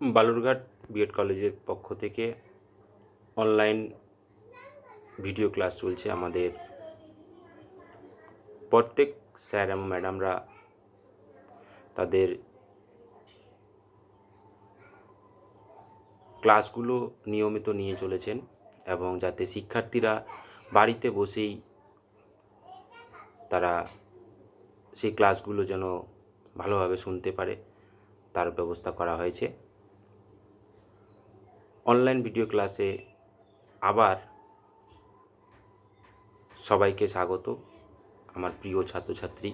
Balurghat B Ed কলেজের পক্ষ থেকে অনলাইন ভিডিও ক্লাস চলছে। আমাদের প্রত্যেক স্যার এবং ম্যাডামরা তাদের ক্লাসগুলো নিয়মিত নিয়ে চলেছেন এবং যাতে শিক্ষার্থীরা বাড়িতে বসেই তারা সেই ক্লাসগুলো যেন ভালোভাবে শুনতে পারে তার ব্যবস্থা করা হয়েছে। অনলাইন ভিডিও ক্লাসে আবার সবাইকে স্বাগত, আমার প্রিয় ছাত্রছাত্রী।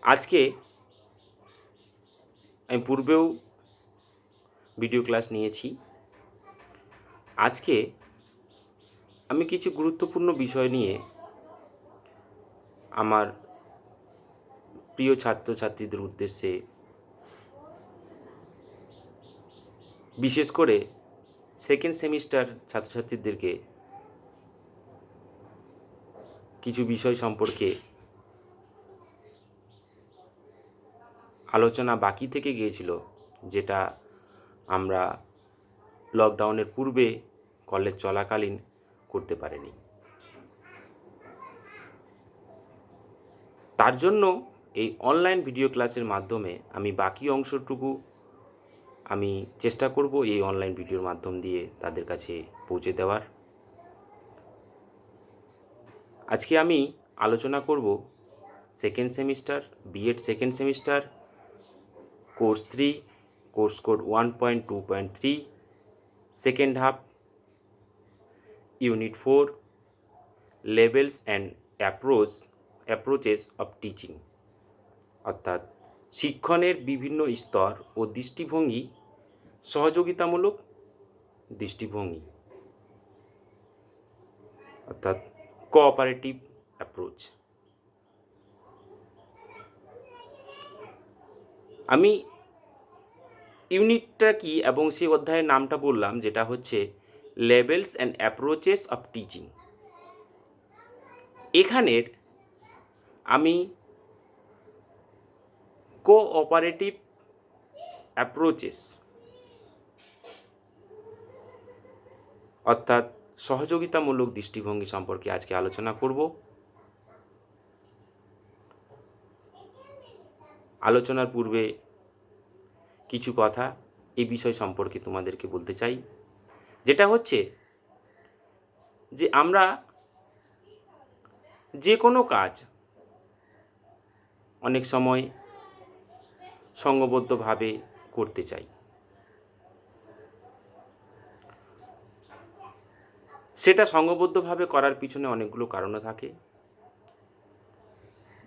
আজকে আমি পূর্বেও ভিডিও ক্লাস নিয়েছি। আজকে আমি কিছু গুরুত্বপূর্ণ বিষয় নিয়ে আমার প্রিয় ছাত্রছাত্রীদের উদ্দেশ্যে, বিশেষ করে সেকেন্ড সেমিস্টার ছাত্রছাত্রীদেরকে কিছু বিষয় সম্পর্কে আলোচনা বাকি থেকে গিয়েছিল, যেটা আমরা লকডাউনের পূর্বে কলেজ চলাকালীন করতে পারিনি। তার জন্য এই অনলাইন ভিডিও ক্লাসের মাধ্যমে আমি বাকি অংশটুকু আমি চেষ্টা করব এই অনলাইন ভিডিওর মাধ্যম দিয়ে তাদের কাছে পৌঁছে দেওয়ার। আজকে আমি আলোচনা করব second semester B Ed second semester course 3 course code 1.2.3 second half unit 4 levels and approaches of teaching, অর্থাৎ শিক্ষণের বিভিন্ন স্তর ও দৃষ্টিভঙ্গি, সহযোগিতামূলক দৃষ্টিভঙ্গি, অর্থাৎ কোঅপারেটিভ অ্যাপ্রোচ। আমি ইউনিটটা কি এবং সেই অধ্যায়ের নামটা বললাম, যেটা হচ্ছে levels and approaches of teaching. এখানের আমি কোঅপারেটিভ অ্যাপ্রোচেস অর্থাৎ সহযোগিতামূলক দৃষ্টিভঙ্গি সম্পর্কে আজকে আলোচনা করব। আলোচনার পূর্বে কিছু কথা এই বিষয় সম্পর্কে তোমাদেরকে বলতে চাই, যেটা হচ্ছে যে আমরা যে কোনো কাজ অনেক সময় সংঘবদ্ধভাবে করতে চাই। সেটা সংঘবদ্ধভাবে করার পিছনে অনেকগুলো কারণ থাকে।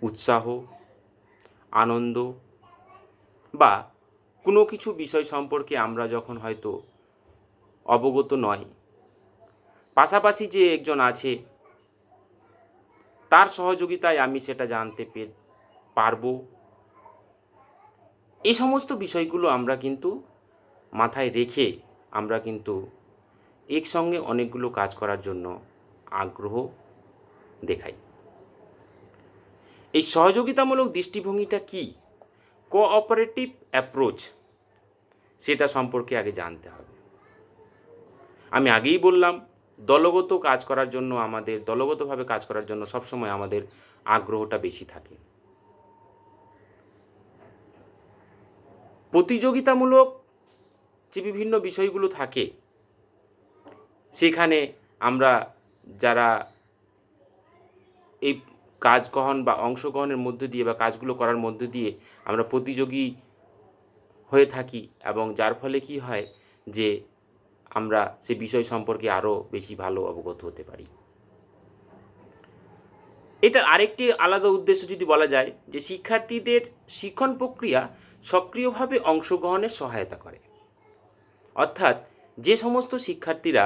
উৎসাহ, আনন্দ বা কোনো কিছু বিষয় সম্পর্কে আমরা যখন হয়তো অবগত নয়, পাশাপাশি যে একজন আছে তার সহযোগিতায় আমি সেটা জানতে পারবো, এই সমস্ত বিষয়গুলো আমরা কিন্তু মাথায় রেখে আমরা কিন্তু একসঙ্গে অনেকগুলো কাজ করার জন্য আগ্রহ দেখাই। এই সহযোগিতামূলক দৃষ্টিভঙ্গিটা কি, কোঅপারেটিভ অ্যাপ্রোচ, সেটা সম্পর্কে আগে জানতে হবে। আমি আগেই বললাম, দলগতভাবে কাজ করার জন্য সবসময় আমাদের আগ্রহটা বেশি থাকে। প্রতিযোগিতামূলক যে বিভিন্ন বিষয়গুলো থাকে, সেখানে আমরা যারা এই কাজ গ্রহণ বা অংশগ্রহণের মধ্য দিয়ে বা কাজগুলো করার মধ্য দিয়ে আমরা প্রতিযোগী হয়ে থাকি, এবং যার ফলে কি হয় যে আমরা সে বিষয় সম্পর্কে আরও বেশি ভালো অবগত হতে পারি। এটার আরেকটি আলাদা উদ্দেশ্য যদি বলা যায়, যে শিক্ষার্থীদের শিক্ষণ প্রক্রিয়া সক্রিয়ভাবে অংশগ্রহণের সহায়তা করে। অর্থাৎ যে সমস্ত শিক্ষার্থীরা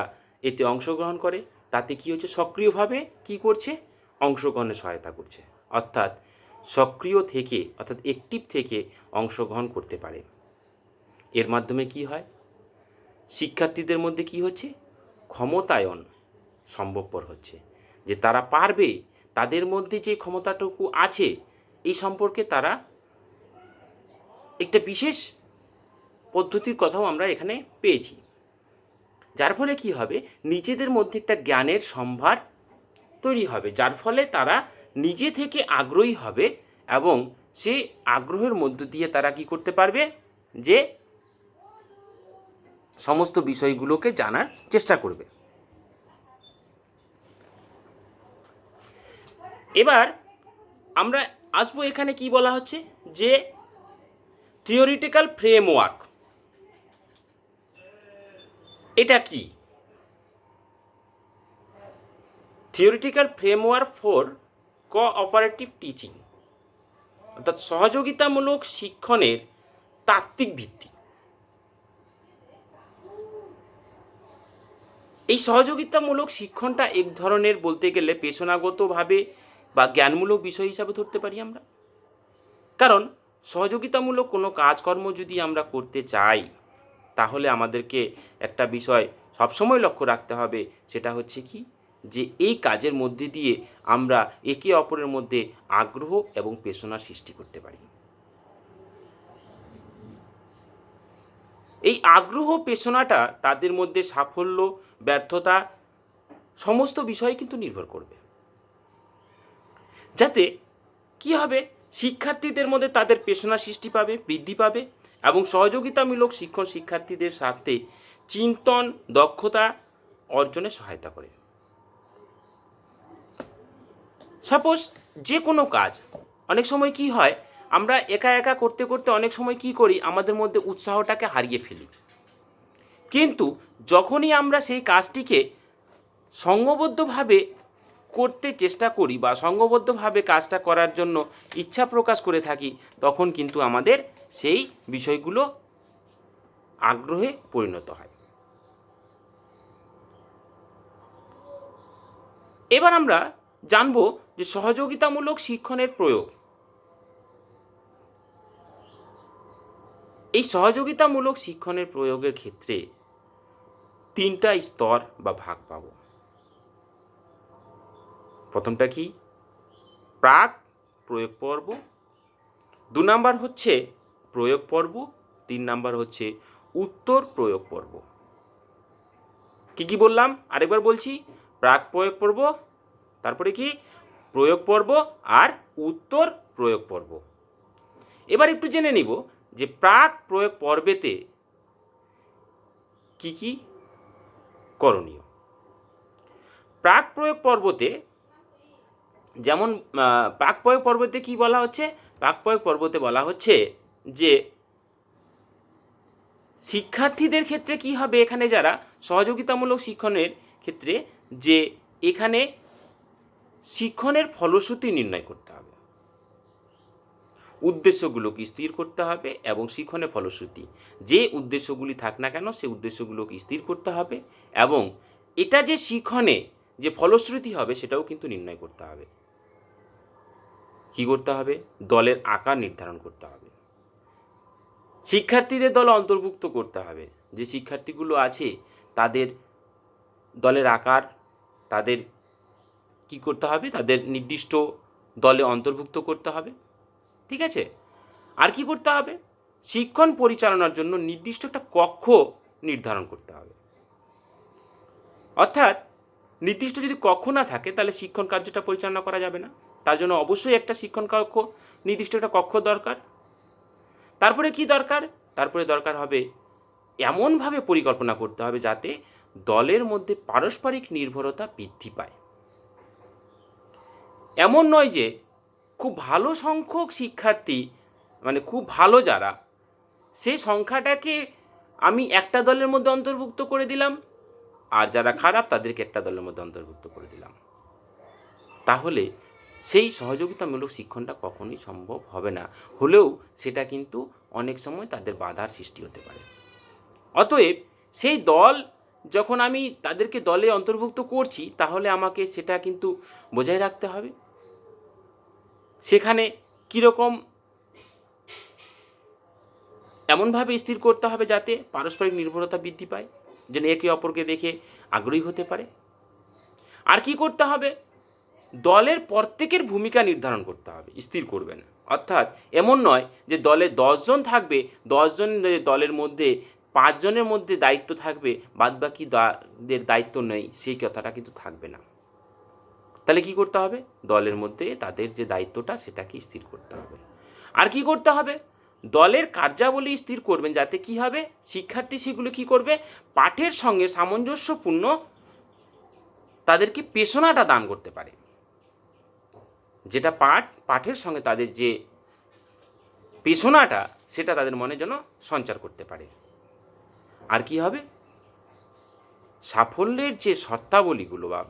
এতে অংশগ্রহণ করে তাতে কি হচ্ছে, সক্রিয়ভাবে কি করছে, অংশগ্রহণে সহায়তা করছে। অর্থাৎ সক্রিয় থেকে, অর্থাৎ অ্যাক্টিভ থেকে অংশগ্রহণ করতে পারে। এর মাধ্যমে কি হয়, শিক্ষার্থীদের মধ্যে কি হচ্ছে, ক্ষমতায়ন সম্ভবপর হচ্ছে, যে তারা পারবে, তাদের মধ্যে যে ক্ষমতাটুকু আছে এই সম্পর্কে তারা একটা বিশেষ পদ্ধতির কথাও আমরা এখানে পেয়েছি, যার ফলে কি হবে, নিজেদের মধ্যে একটা জ্ঞানের সম্ভার তৈরি হবে, যার ফলে তারা নিজে থেকে আগ্রহী হবে এবং সেই আগ্রহের মধ্য দিয়ে তারা কি করতে পারবে, যে সমস্ত বিষয়গুলোকে জানার চেষ্টা করবে। এবার আমরা আসবো এখানে কি বলা হচ্ছে, যে থিওরিটিক্যাল ফ্রেমওয়ার্ক এটা কি? Theoretical framework for cooperative teaching, অর্থাৎ সহযোগিতামূলক শিক্ষণের তাত্ত্বিক ভিত্তি। এই সহযোগিতামূলক শিক্ষণটা এক ধরনের বলতে গেলে পেশাগতভাবে বা জ্ঞানমূলক বিষয় হিসাবে ধরতে পারি আমরা। কারণ সহযোগিতামূলক কোনো কাজকর্ম যদি আমরা করতে চাই, তাহলে আমাদেরকে একটা বিষয় সবসময় লক্ষ্য রাখতে হবে, সেটা হচ্ছে কি, যে এই কাজের মধ্যে দিয়ে আমরা একে অপরের মধ্যে আগ্রহ এবং পেশনার সৃষ্টি করতে পারি। এই আগ্রহ পেশনাটা তাদের মধ্যে সাফল্য ব্যর্থতা সমস্ত বিষয়ে কিন্তু নির্ভর করবে, যাতে কি হবে, শিক্ষার্থীদের মধ্যে তাদের পেশনা সৃষ্টি পাবে, বৃদ্ধি পাবে এবং সহযোগিতামূলক শিক্ষণ শিক্ষার্থীদের স্বার্থে চিন্তন দক্ষতা অর্জনে সহায়তা করে। সাপোজ যে কোনো কাজ, অনেক সময় কি হয়, আমরা একা একা করতে করতে অনেক সময় কি করি, আমাদের মধ্যে উৎসাহটাকে হারিয়ে ফেলি। কিন্তু যখনই আমরা সেই কাজটিকে সংঘবদ্ধভাবে করতে চেষ্টা করি বা সংঘবদ্ধভাবে কাজটা করার জন্য ইচ্ছা প্রকাশ করে থাকি, তখন কিন্তু আমাদের সেই বিষয়গুলো আগ্রহে পরিণত হয়। এবার আমরা জানব যে সহযোগিতামূলক শিক্ষণের প্রয়োগ। এই সহযোগিতামূলক শিক্ষণের প্রয়োগের ক্ষেত্রে তিনটা স্তর বা ভাগ পাব। প্রথমটা কি, প্রাক প্রয়োগ পর্ব, 2 নাম্বার হচ্ছে প্রয়োগ পর্ব, 3 নাম্বার হচ্ছে উত্তর প্রয়োগ পর্ব। কি বললাম আরেকবার বলছি, প্রাক প্রয়োগ পর্ব, তারপরে কি প্রয়োগ পর্ব আর উত্তর প্রয়োগ পর্ব। এবার একটু জেনে নিব যে প্রাক প্রয়োগ পর্বেতে কি কি করণীয়। প্রাক প্রয়োগ পর্বতে যেমন প্রাক প্রয়োগ পর্বতে কি বলা হচ্ছে, প্রাক প্রয়োগ পর্বতে বলা হচ্ছে যে শিক্ষার্থীদের ক্ষেত্রে কি হবে, এখানে যারা সহযোগিতামূলক শিক্ষণের ক্ষেত্রে, যে এখানে শিক্ষণের ফলশ্রুতি নির্ণয় করতে হবে, উদ্দেশ্যগুলোকে স্থির করতে হবে এবং শিক্ষণের ফলশ্রুতি যে উদ্দেশ্যগুলি থাক না কেন সেই উদ্দেশ্যগুলোকে স্থির করতে হবে এবং এটা যে শিক্ষণে যে ফলশ্রুতি হবে সেটাও কিন্তু নির্ণয় করতে হবে। কি করতে হবে, দলের আকার নির্ধারণ করতে হবে, শিক্ষার্থীদের দলে অন্তর্ভুক্ত করতে হবে, যে শিক্ষার্থীগুলো আছে তাদের দলের আকার, তাদের কি করতে হবে, তাদের নির্দিষ্ট দলে অন্তর্ভুক্ত করতে হবে। ঠিক আছে, আর কি করতে হবে, শিক্ষণ পরিচালনার জন্য নির্দিষ্ট একটা কক্ষ নির্ধারণ করতে হবে। অর্থাৎ নির্দিষ্ট যদি কক্ষ না থাকে তাহলে শিক্ষণ কার্যটা পরিচালনা করা যাবে না, তার জন্য অবশ্যই একটা শিক্ষণ কক্ষ, নির্দিষ্ট একটা কক্ষ দরকার। তারপরে কি দরকার, তারপরে দরকার হবে এমনভাবে পরিকল্পনা করতে হবে যাতে দলের মধ্যে পারস্পরিক নির্ভরতা বৃদ্ধি পায়। এমন নয় যে খুব ভালো সংখ্যক শিক্ষার্থী, মানে খুব ভালো যারা, সেই সংখ্যাটাকে আমি একটা দলের মধ্যে অন্তর্ভুক্ত করে দিলাম আর যারা খারাপ তাদেরকে একটা দলের মধ্যে অন্তর্ভুক্ত করে দিলাম, তাহলে সেই সহযোগিতামূলক শিক্ষণটা কখনোই সম্ভব হবে না। হলেও সেটা কিন্তু অনেক সময় তাদের বাধার সৃষ্টি হতে পারে। অতএব সেই দল যখন আমি তাদেরকে দলে অন্তর্ভুক্ত করছি, তাহলে আমাকে সেটা কিন্তু বজায় রাখতে হবে। সেখানে কীরকম এমনভাবে স্থির করতে হবে যাতে পারস্পরিক নির্ভরতা বৃদ্ধি পায়, যেন একে অপরকে দেখে আগ্রহী হতে পারে। আর কি করতে হবে, দলের প্রত্যেকের ভূমিকা নির্ধারণ করতে হবে, স্থির করবেন। অর্থাৎ এমন নয় যে দলে 10 জন থাকবে, 10 জন দলের মধ্যে 5 জনের মধ্যে দায়িত্ব থাকবে, বাদবাকি দের দায়িত্ব নেই, সেই কথাটা কিন্তু থাকবে না। তাহলে কি করতে হবে? দলের মধ্যে তাদের যে দায়িত্বটা সেটাকে স্থির করতে হবে। আর কি করতে হবে? দলের কার্যাবলী স্থির করবেন, যাতে কি হবে, শিক্ষার্থী সেগুলো কি করবে, পাঠের সঙ্গে সামঞ্জস্যপূর্ণ তাদেরকে পেশনাটা দান করতে পারে। যেটা পাঠের সঙ্গে তাদের যে পেশনাটা, সেটা তাদের মনে যেন সঞ্চার করতে পারে। আর কি হবে, সাফল্যের যে শর্তাবলীগুলো বা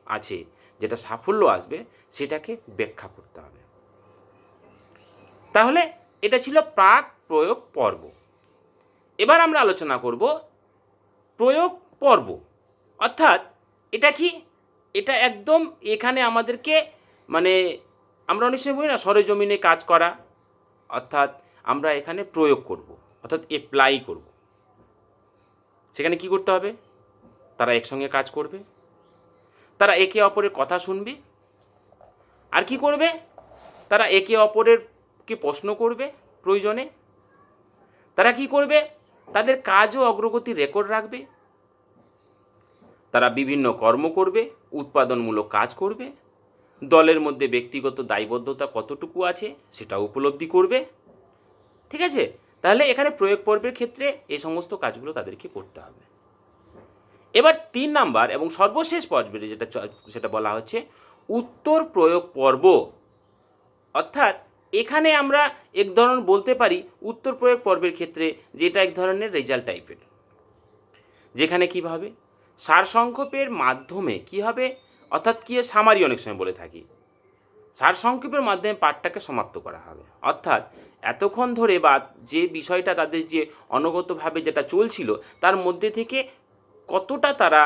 আছে, যেটা সাফল্য আসবে, সেটাকে ব্যাখ্যা করতে হবে। তাহলে এটা ছিল প্রাক প্রয়োগ পর্ব। এবার আমরা আলোচনা করব প্রয়োগ পর্ব। অর্থাৎ এটা কি, এটা একদম এখানে আমাদেরকে মানে আমরা অনেক সময় বলি না সরেজমিনে কাজ করা, অর্থাৎ আমরা এখানে প্রয়োগ করব, অর্থাৎ অ্যাপ্লাই করব। সেখানে কি করতে হবে? তারা একসঙ্গে কাজ করবে, তারা একে অপরের কথা শুনবে, আর কি করবে, তারা একে অপরেরকে প্রশ্ন করবে প্রয়োজনে, তারা কি করবে, তাদের কাজ ও অগ্রগতির রেকর্ড রাখবে, তারা বিভিন্ন কর্ম করবে, উৎপাদনমূলক কাজ করবে, দলের মধ্যে ব্যক্তিগত দায়বদ্ধতা কতটুকু আছে সেটা উপলব্ধি করবে। ঠিক আছে? তাহলে এখানে প্রয়োগ পর্বের ক্ষেত্রে এই সমস্ত কাজগুলো তাদেরকে করতে হবে। এবার 3 নাম্বার এবং সর্বশেষ পর্বে সেটা বলা হচ্ছে উত্তর প্রয়োগ পর্ব। অর্থাৎ এখানে আমরা এক ধরনের বলতে পারি উত্তর প্রয়োগ পর্বের ক্ষেত্রে যেটা এক ধরনের রেজাল্ট টাইপের, যেখানে কীভাবে সারসংক্ষেপের মাধ্যমে কী হবে, অর্থাৎ কি সামারি অনেক সময় বলে থাকি, সারসংক্ষেপের মাধ্যমে পাঠটাকে সমাপ্ত করা হবে। অর্থাৎ এতক্ষণ ধরে বা যে বিষয়টা তাদের যে অনগতভাবে যেটা চলছিল তার মধ্যে থেকে কতটা তারা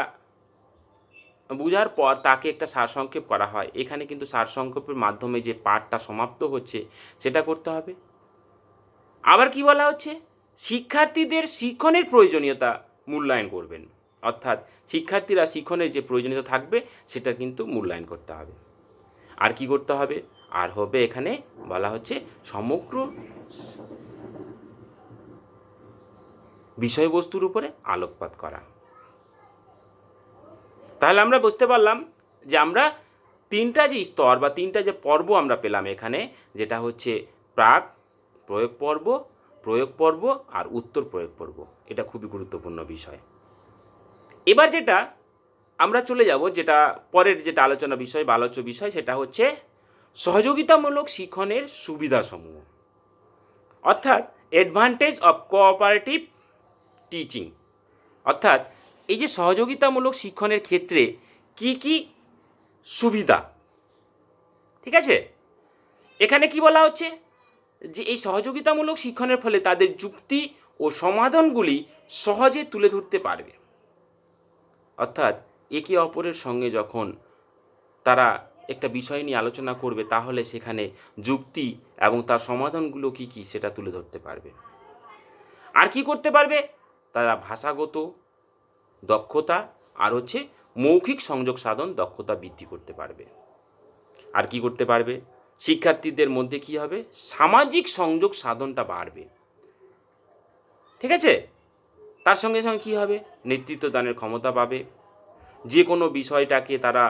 বোঝার পর তাকে একটা সারসংক্ষেপ করা হয়, এখানে কিন্তু সারসংক্ষেপের মাধ্যমে যে পাঠটা সমাপ্ত হচ্ছে সেটা করতে হবে। আবার কি বলা হচ্ছে, শিক্ষার্থীদের শিক্ষণের প্রয়োজনীয়তা মূল্যায়ন করবেন। অর্থাৎ শিক্ষার্থীরা শিক্ষণের যে প্রয়োজনীয়তা থাকবে সেটা কিন্তু মূল্যায়ন করতে হবে। আর কি করতে হবে, আর হবে এখানে বলা হচ্ছে সমগ্র বিষয়বস্তুর উপরে আলোকপাত করা। তাহলে আমরা বুঝতে পারলাম যে আমরা 3টা যে স্তর বা 3টা যে পর্ব আমরা পেলাম এখানে, যেটা হচ্ছে প্রাক প্রয়োগ পর্ব আর উত্তর প্রয়োগ পর্ব। এটা খুবই গুরুত্বপূর্ণ বিষয়। এবার যেটা আমরা চলে যাব, যেটা পরের যেটা আলোচনা বিষয় বা আলোচ্য বিষয়, সেটা হচ্ছে সহযোগিতামূলক শিক্ষণের সুবিধাসমূহ, অর্থাৎ অ্যাডভান্টেজ অফ কোঅপারেটিভ টিচিং। অর্থাৎ এই যে সহযোগিতামূলক শিক্ষণের ক্ষেত্রে কি কি সুবিধা, ঠিক আছে, এখানে কি বলা হচ্ছে যে এই সহযোগিতামূলক শিক্ষণের ফলে তাদের যুক্তি ও সমাধানগুলি সহজে তুলে ধরতে পারবে। অর্থাৎ একে অপরের সঙ্গে যখন তারা একটা বিষয় নিয়ে আলোচনা করবে, তাহলে সেখানে যুক্তি এবং তার সমাধানগুলো কি কি সেটা তুলে ধরতে পারবে। আর কি করতে পারবে, তারা ভাষাগত দক্ষতা আর হচ্ছে মৌখিক সংযোগ সাধন দক্ষতা বৃদ্ধি করতে পারবে। আর কি করতে পারবে, শিক্ষার্থীদের মধ্যে কি হবে, সামাজিক সংযোগ সাধনটা বাড়বে। ঠিক আছে? তার সঙ্গে সঙ্গে কী হবে, নেতৃত্ব দানের ক্ষমতা পাবে। যে কোনো বিষয়টাকে তারা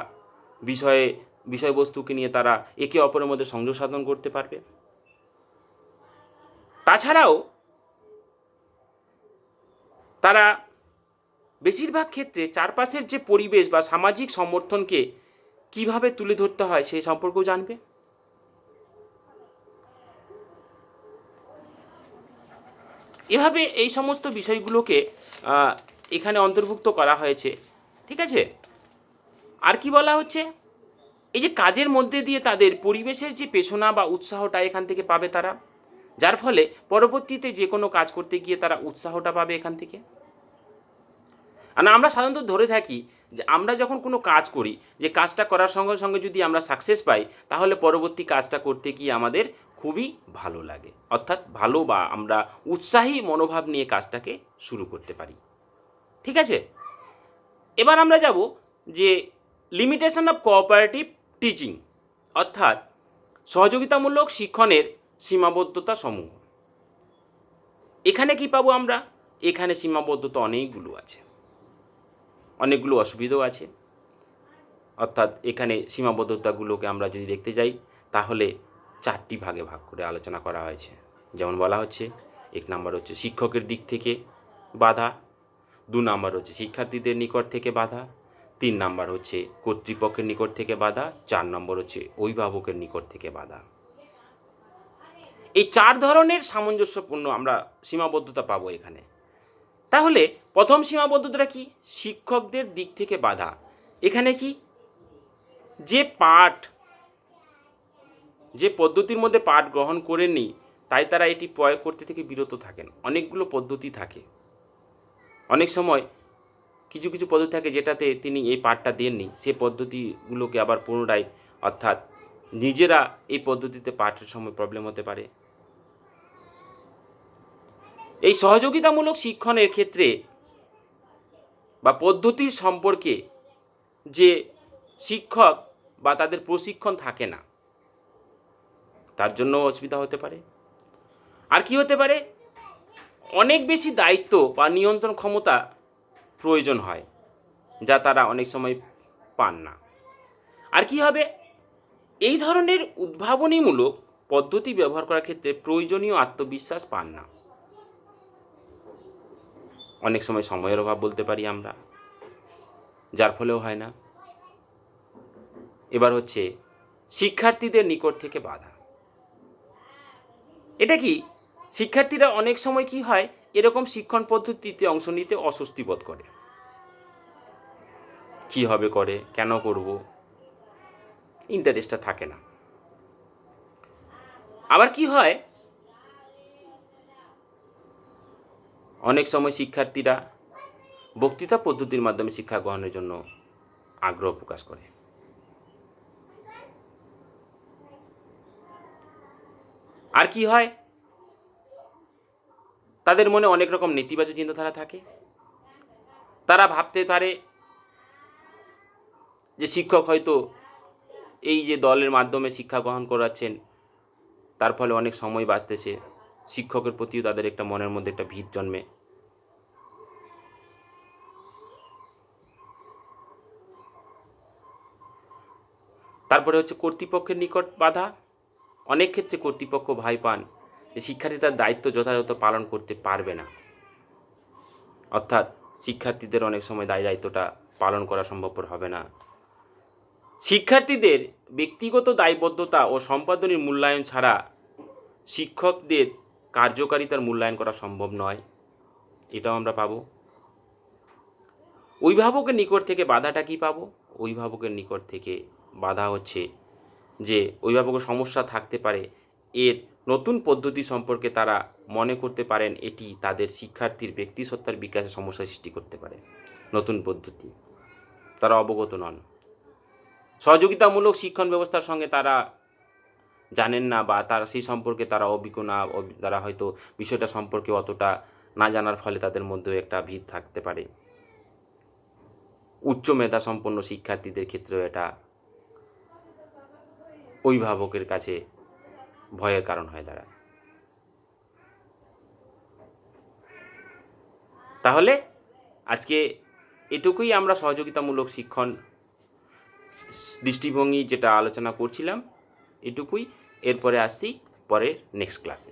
বিষয়বস্তুকে নিয়ে তারা একে অপরের মধ্যে সংযোগ সাধন করতে পারবে। তাছাড়াও তারা বেশিরভাগ ক্ষেত্রে চারপাশের যে পরিবেশ বা সামাজিক সমর্থনকে কিভাবে তুলে ধরতে হয় সেই সম্পর্কেও জানবে। এভাবে এই সমস্ত বিষয়গুলোকে এখানে অন্তর্ভুক্ত করা হয়েছে। ঠিক আছে? আর কি বলা হচ্ছে, এই যে কাজের মধ্যে দিয়ে তাদের পরিবেশের যে পেশনা বা উৎসাহটা এখান থেকে পাবে তারা, যার ফলে পরবর্তীতে যে কোনো কাজ করতে গিয়ে তারা উৎসাহটা পাবে এখান থেকে। আর আমরা সাধারণত ধরে থাকি যে আমরা যখন কোনো কাজ করি, যে কাজটা করার সঙ্গে সঙ্গে যদি আমরা সাকসেস পাই, তাহলে পরবর্তী কাজটা করতে গিয়ে আমাদের খুবই ভালো লাগে, অর্থাৎ ভালো বা আমরা উৎসাহী মনোভাব নিয়ে কাজটাকে শুরু করতে পারি। ঠিক আছে? এবার আমরা যাব যে লিমিটেশন অফ কোঅপারেটিভ টিচিং, অর্থাৎ সহযোগিতামূলক শিক্ষণের সীমাবদ্ধতা সমূহ। এখানে কি পাবো আমরা? এখানে সীমাবদ্ধতা অনেকগুলো আছে, অনেকগুলো অসুবিধাও আছে। অর্থাৎ এখানে সীমাবদ্ধতাগুলোকে আমরা যদি দেখতে যাই তাহলে 4টি ভাগে ভাগ করে আলোচনা করা হয়েছে। যেমন বলা হচ্ছে, 1 নাম্বার হচ্ছে শিক্ষকের দিক থেকে বাধা, 2 নাম্বার হচ্ছে শিক্ষার্থীদের নিকট থেকে বাধা, 3 নাম্বার হচ্ছে কর্তৃপক্ষের নিকট থেকে বাধা, 4 নম্বর হচ্ছে অভিভাবকের নিকট থেকে বাধা। এই 4 ধরনের সামঞ্জস্যপূর্ণ আমরা সীমাবদ্ধতা পাবো এখানে। তাহলে প্রথম সীমাবদ্ধতাটা কি? শিক্ষকদের দিক থেকে বাধা। এখানে কি, যে পদ্ধতির মধ্যে পাঠ গ্রহণ করেননি তাই তারা এটি প্রয়োগ করতে থেকে বিরত থাকেন। অনেকগুলো পদ্ধতি থাকে, অনেক সময় কিছু কিছু পদ্ধতি থাকে যেটাতে তিনি এই পাঠটা দেননি, সেই পদ্ধতিগুলোকে আবার পুনরায়, অর্থাৎ নিজেরা এই পদ্ধতিতে পাঠের সময় প্রবলেম হতে পারে। এই সহযোগিতামূলক শিক্ষণের ক্ষেত্রে বা পদ্ধতির সম্পর্কে যে শিক্ষক বা তাদের প্রশিক্ষণ থাকে না, তার জন্য অসুবিধা হতে পারে। আর কি হতে পারে? অনেক বেশি দায়িত্ব বা নিয়ন্ত্রণ ক্ষমতা প্রয়োজন হয়, যা তারা অনেক সময় পান না। আর কি হবে? এই ধরনের উদ্ভাবনীমূলক পদ্ধতি ব্যবহার করার ক্ষেত্রে প্রয়োজনীয় আত্মবিশ্বাস পান না। অনেক সময় সময়ের অভাব বলতে পারি আমরা, যার ফলেও হয় না। এবার হচ্ছে শিক্ষার্থীদের নিকট থেকে বাধা। এটা কি? শিক্ষার্থীরা অনেক সময় কি হয়, এরকম শিক্ষণ পদ্ধতিতে অংশ নিতে অস্বস্তি বোধ করে। কি হবে করে, কেন করব, ইন্টারেস্টটা থাকে না। আবার কি হয়, অনেক সময় শিক্ষার্থীরা বক্তৃতা পদ্ধতির মাধ্যমে শিক্ষা গ্রহণের জন্য আগ্রহ প্রকাশ করে। আর কি হয়, তাদের মনে অনেক রকম নেতিবাচক চিন্তাধারা থাকে। তারা ভাবতে পারে যে শিক্ষক হয়তো এই যে দলের মাধ্যমে শিক্ষা গ্রহণ করাচ্ছেন, তার ফলে অনেক সময় বাঁচতেছে। শিক্ষকের প্রতিও তাদের একটা মনের মধ্যে একটা ভীত জন্মে। তারপরে হচ্ছে কর্তৃপক্ষের নিকট বাধা। অনেক ক্ষেত্রে কর্তৃপক্ষ ভয় পান যে শিক্ষার্থী তার দায়িত্ব যথাযথ পালন করতে পারবে না, অর্থাৎ শিক্ষার্থীদের অনেক সময় দায়িত্বটা পালন করা সম্ভবপর হবে না। শিক্ষার্থীদের ব্যক্তিগত দায়বদ্ধতা ও সম্পাদনের মূল্যায়ন ছাড়া শিক্ষকদের কার্যকারিতার মূল্যায়ন করা সম্ভব নয়, এটাও আমরা পাবো। অভিভাবকের নিকট থেকে বাধাটা কি পাবো? অভিভাবকের নিকট থেকে বাধা হচ্ছে যে অভিভাবকের সমস্যা থাকতে পারে, এর নতুন পদ্ধতি সম্পর্কে তারা মনে করতে পারেন এটি তাদের শিক্ষার্থীর ব্যক্তিসত্তার বিকাশে সমস্যা সৃষ্টি করতে পারে। নতুন পদ্ধতি তারা অবগত নন, সহযোগিতামূলক শিক্ষণ ব্যবস্থার সঙ্গে তারা জানেন না, বা তারা সেই সম্পর্কে তারা অভিজ্ঞ না, তারা হয়তো বিষয়টা সম্পর্কে অতটা না জানার ফলে তাদের মধ্যে একটা ভীত থাকতে পারে। উচ্চ মেধা সম্পন্ন শিক্ষার্থীদের ক্ষেত্রেও এটা অভিভাবকের কাছে ভয়ের কারণ হয়ে দাঁড়ায়। তাহলে আজকে এটুকুই আমরা সহযোগিতামূলক শিক্ষণ দৃষ্টিভঙ্গি যেটা আলোচনা করছিলাম, এটুকুই। এরপরে আসছি পরের নেক্সট ক্লাসে।